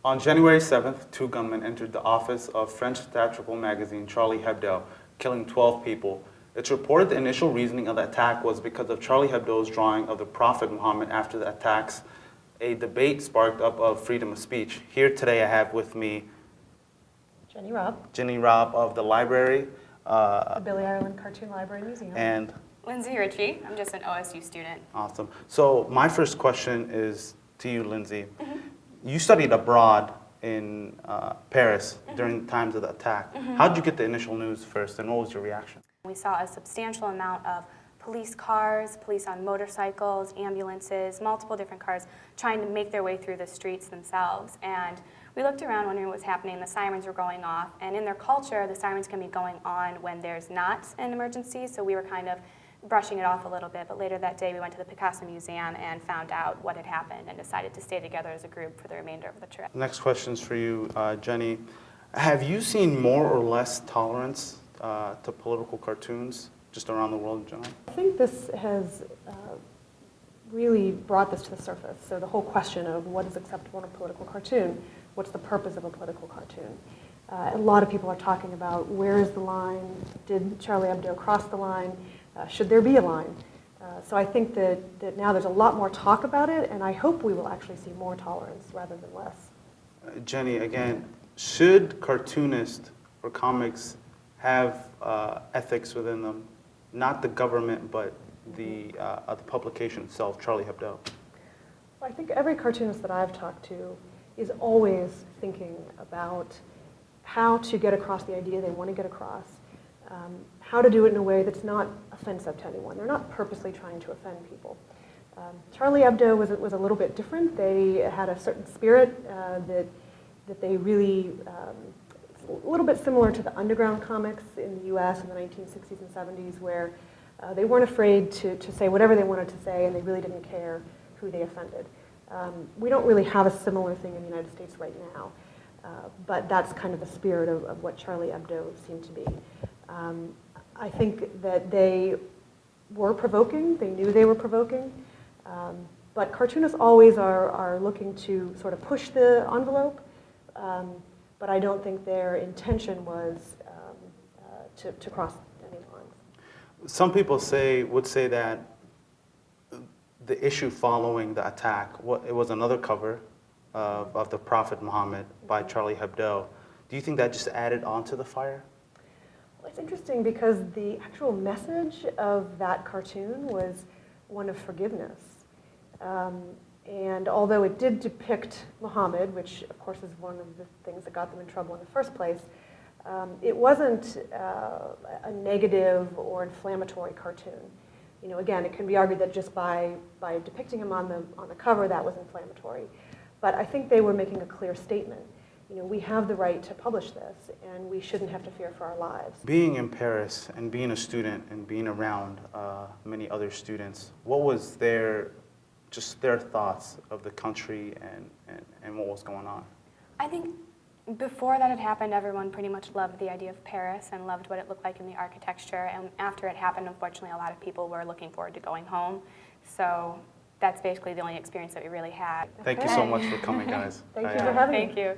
On January 7th, two gunmen entered the office of French satirical magazine Charlie Hebdo, killing 12 people. It's reported the initial reasoning of the attack was because of Charlie Hebdo's drawing of the Prophet Muhammad after the attacks. A debate sparked up of freedom of speech. Here today I have with me Jenny Robb of the library. The Billy Ireland Cartoon Library Museum. And Lindsay Ritchie. I'm just an OSU student. awesome. So my first question is to you, Lindsay. You studied abroad in Paris during the times of the attack. How did you get the initial news first, and what was your reaction? We saw a substantial amount of police cars, police on motorcycles, ambulances, multiple different cars trying to make their way through the streets themselves. And we looked around wondering what was happening. The sirens were going off, and in their culture, the sirens can be going on when there's not an emergency, so we were kind of brushing it off a little bit. But later that day, we went to the Picasso Museum and found out what had happened and decided to stay together as a group for the remainder of the trip. Next question's for you, Jenny. Have you seen more or less tolerance to political cartoons just around the world in general? I think this has really brought this to the surface. So the whole question of what is acceptable in a political cartoon, what's the purpose of a political cartoon? A lot of people are talking about where is the line, did Charlie Hebdo cross the line, should there be a line? So I think that now there's a lot more talk about it, and I hope we will actually see more tolerance rather than less. Jenny, again, should cartoonists or comics have ethics within them? Not the government, but the publication itself, Charlie Hebdo. Well, I think every cartoonist that I've talked to is always thinking about how to get across the idea they want to get across, how to do it in a way that's not offensive to anyone. They're not purposely trying to offend people. Charlie Hebdo was a little bit different. They had a certain spirit that they really, a little bit similar to the underground comics in the US in the 1960s and 70s, where they weren't afraid to say whatever they wanted to say, and they really didn't care who they offended. We don't really have a similar thing in the United States right now, but that's kind of the spirit of what Charlie Hebdo seemed to be. I think that they were provoking, they knew they were provoking, but cartoonists always are looking to sort of push the envelope, but I don't think their intention was to cross any lines. Some people would say that the issue following the attack, it was another cover of the Prophet Muhammad by Charlie Hebdo. Do you think that just added on to the fire? Well, it's interesting because the actual message of that cartoon was one of forgiveness. And although it did depict Muhammad, which of course is one of the things that got them in trouble in the first place, it wasn't a negative or inflammatory cartoon. You know, again, it can be argued that just by depicting him on the cover, that was inflammatory. But I think they were making a clear statement. You know, we have the right to publish this, and we shouldn't have to fear for our lives. Being in Paris and being a student and being around many other students, what was their thoughts of the country and what was going on? I think before that had happened, everyone pretty much loved the idea of Paris and loved what it looked like in the architecture. And after it happened, unfortunately, a lot of people were looking forward to going home. So that's basically the only experience that we really had. Thank you so much for coming, guys. Thank you for having me. Thank you.